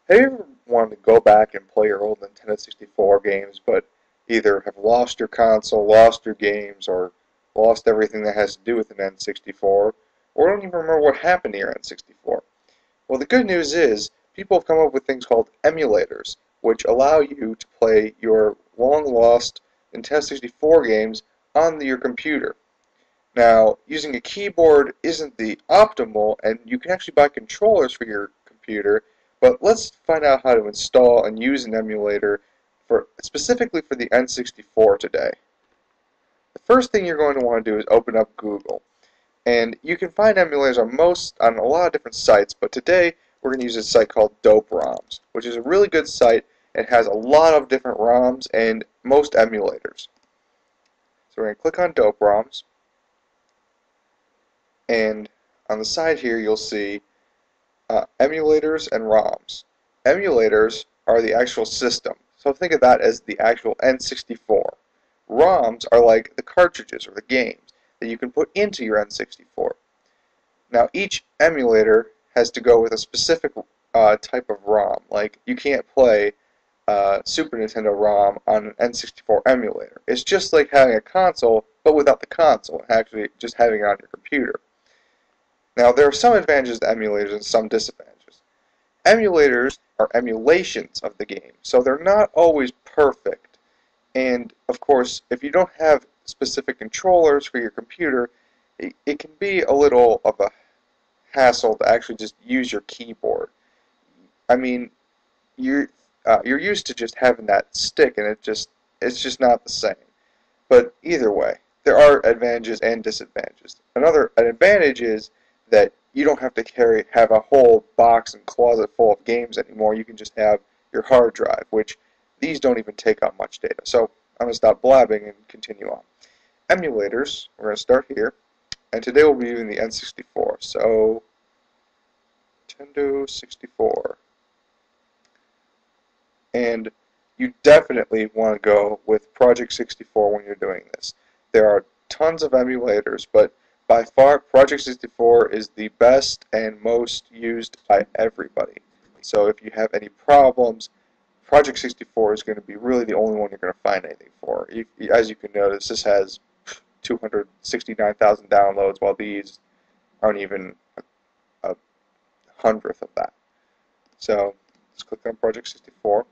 Have you ever wanted to go back and play your old Nintendo 64 games, but either have lost your console, lost your games, or lost everything that has to do with an N64, or don't even remember what happened to your N64? Well, the good news is people have come up with things called emulators, which allow you to play your long-lost Nintendo 64 games on your computer. Now, using a keyboard isn't the optimal, and you can actually buy controllers for your computer, but let's find out how to install and use an emulator specifically for the N64 today. The first thing you're going to want to do is open up Google. And you can find emulators on a lot of different sites, but today we're going to use a site called Dope ROMs, which is a really good site. It has a lot of different ROMs and most emulators. So we're going to click on Dope ROMs, and on the side here you'll see emulators and ROMs. Emulators are the actual system, so think of that as the actual N64. ROMs are like the cartridges or the games that you can put into your N64. Now each emulator has to go with a specific type of ROM. Like you can't play Super Nintendo ROM on an N64 emulator. It's just like having a console, but without the console, actually just having it on your computer. Now there are some advantages to emulators and some disadvantages. Emulators are emulations of the game, so they're not always perfect. And of course, if you don't have specific controllers for your computer, it can be a little of a hassle to actually just use your keyboard. I mean, you're used to just having that stick, and it's just not the same. But either way, there are advantages and disadvantages. An advantage is that you don't have to have a whole box and closet full of games anymore. You can just have your hard drive, which these don't even take up much data. So I'm going to stop blabbing and continue on. Emulators, we're going to start here, and today we'll be using the N64. So Nintendo 64. And you definitely want to go with Project 64 when you're doing this. There are tons of emulators, but by far Project 64 is the best and most used by everybody. So if you have any problems, Project 64 is going to be really the only one you're going to find anything for. As you can notice, this has 269,000 downloads, while these aren't even a hundredth of that. So let's click on Project 64.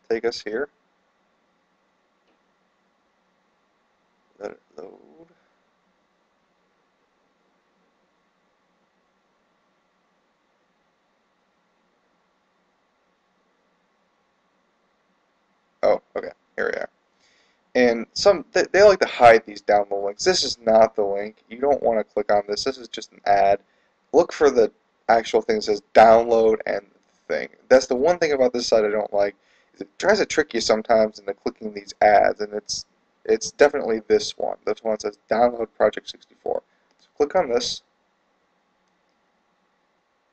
Take us here. Let it load. Oh, okay. Here we are. And they like to hide these download links. This is not the link. You don't want to click on this. This is just an ad. Look for the actual thing that says download and thing. That's the one thing about this site I don't like. Is it tries to trick you sometimes into clicking these ads, and it's definitely this one. This one says download Project 64. So click on this,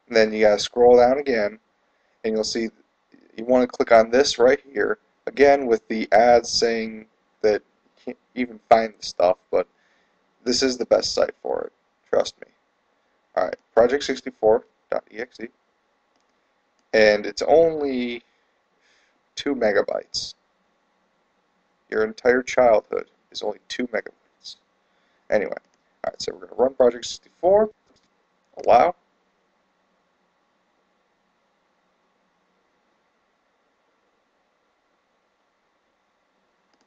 and then you gotta scroll down again, and you'll see you want to click on this right here. Again, with the ads saying that you can't even find the stuff, but this is the best site for it. Trust me. Alright, project64.exe, and it's only 2 megabytes. Your entire childhood is only 2 megabytes. Anyway, alright, so we're going to run Project 64, allow.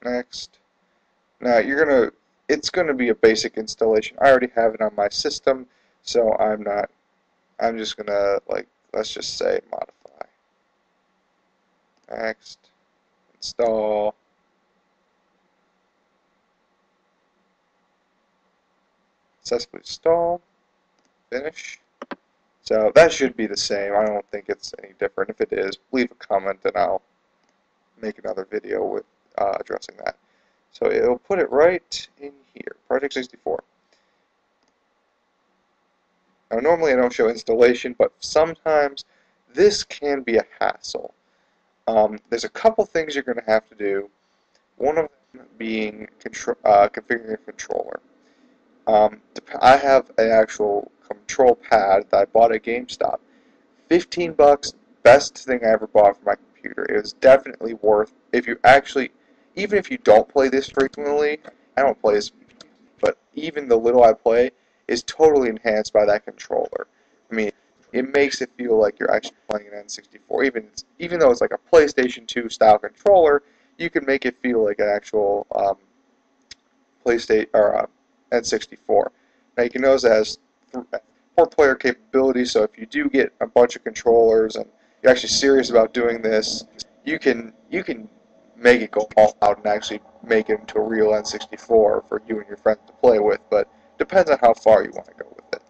Next. Now it's gonna be a basic installation. I already have it on my system, so I'm just gonna, like, let's just say modify. Next. Install. Successfully install. Finish. So that should be the same. I don't think it's any different. If it is, leave a comment and I'll make another video with addressing that. So it'll put it right in here, Project 64. Now normally I don't show installation, but sometimes this can be a hassle. There's a couple things you're going to have to do. One of them being configuring a controller. I have an actual control pad that I bought at GameStop. 15 bucks, best thing I ever bought for my computer. It was definitely worth, if you actually, even if you don't play this frequently, I don't play this, but even the little I play is totally enhanced by that controller. I mean, it makes it feel like you're actually playing an N64. Even though it's like a PlayStation 2 style controller, you can make it feel like an actual PlayStation or N64. Now you can notice it has 4-player capability, so if you do get a bunch of controllers and you're actually serious about doing this, you can make it go all out and actually make it into a real N64 for you and your friends to play with, but depends on how far you want to go with it.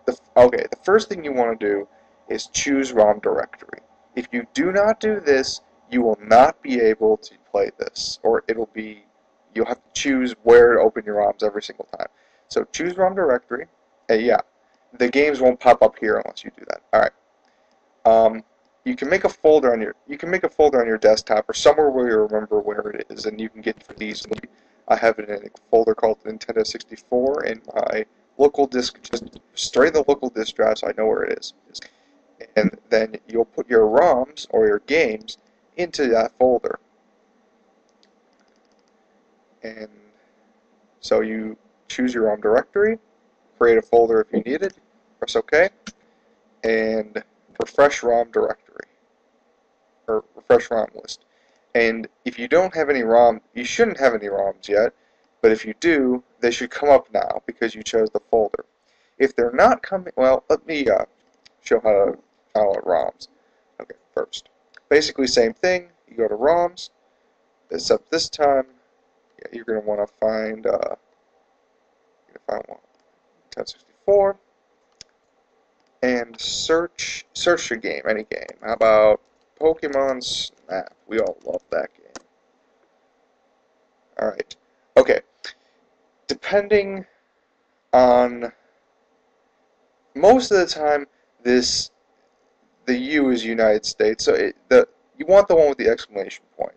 The first thing you want to do is choose ROM directory. If you do not do this, you will not be able to play this, or you'll have to choose where to open your ROMs every single time. So choose ROM directory, and yeah, the games won't pop up here unless you do that. All right. You can make a folder on your desktop or somewhere where you remember where it is, and you can get these. I have it in a folder called Nintendo 64 in my local disk, just straight in the local disk drive, so I know where it is. And then you'll put your ROMs or your games into that folder. And so you choose your ROM directory, create a folder if you need it, press OK, and refresh ROM directory, or refresh ROM list. And if you don't have any ROM, you shouldn't have any ROMs yet, but if you do, they should come up now because you chose the folder. If they're not coming, well, let me show how to download ROMs. Okay, first. Basically same thing, you go to ROMs, except this time, you're going to want to find, one, 1064, and search a game, any game. How about Pokemon Snap? We all love that game. Alright. Okay. Depending on, most of the time, the U is United States, so you want the one with the exclamation point.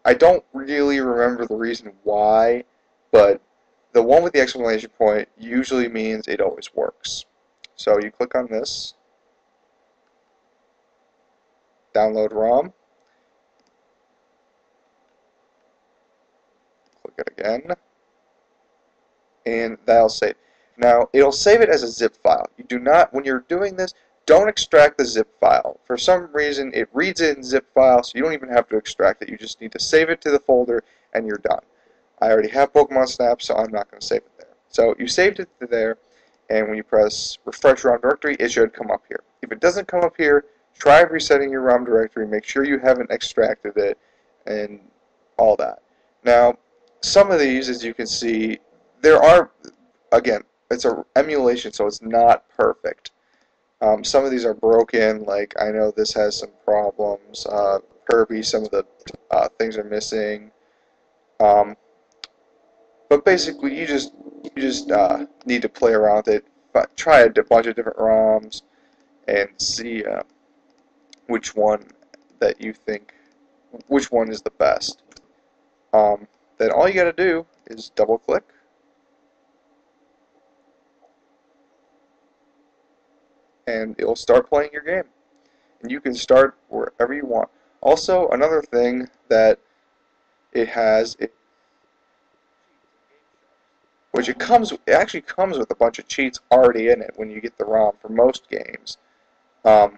I don't really remember the reason why, but the one with the exclamation point usually means it always works. So you click on this, download ROM, click it again, and that'll save. Now, it'll save it as a zip file. You do not, when you're doing this, don't extract the zip file. For some reason, it reads it in zip file, so you don't even have to extract it. You just need to save it to the folder, and you're done. I already have Pokemon Snap, so I'm not going to save it there. So you saved it to there, and when you press refresh ROM directory, it should come up here. If it doesn't come up here, try resetting your ROM directory, make sure you haven't extracted it, and all that. Now, some of these, as you can see, there are, again, it's an emulation, so it's not perfect. Some of these are broken, like I know this has some problems. Kirby, some of the things are missing. But basically, you just need to play around with it, try a bunch of different ROMs, and see which one that you think, which one is the best. Then all you got to do is double click. And it'll start playing your game. And you can start wherever you want. Also, another thing that it has, it actually comes with a bunch of cheats already in it when you get the ROM for most games. But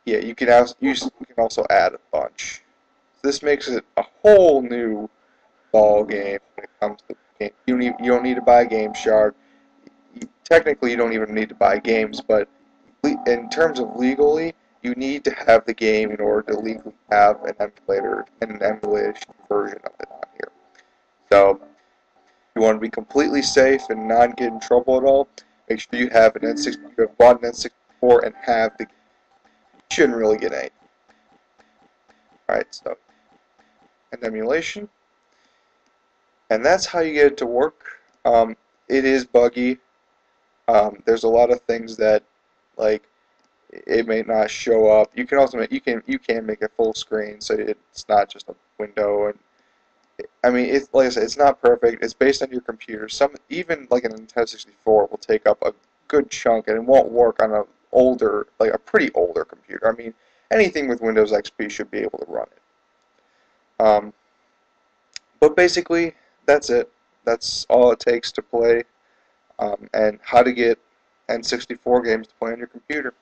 yeah, you can also add a bunch. This makes it a whole new ball game when it comes to game. You don't need to buy Game Shark. Technically, you don't even need to buy games, but in terms of legally, you need to have the game in order to legally have an emulator and an emulation version of it on here. So, if you want to be completely safe and not get in trouble at all, make sure you have an N64, you have bought an N64 and have the game. You shouldn't really get any. Alright, so an emulation. And that's how you get it to work. It is buggy. There's a lot of things that, like, it may not show up. You can also make you can make it full screen so it's not just a window. And I mean, it's like I said, it's not perfect. It's based on your computer. Some even like a Nintendo 64 will take up a good chunk, and it won't work on a older, like a pretty older computer. I mean, anything with Windows XP should be able to run it. But basically, that's it. That's all it takes to play, and how to get N64 games to play on your computer.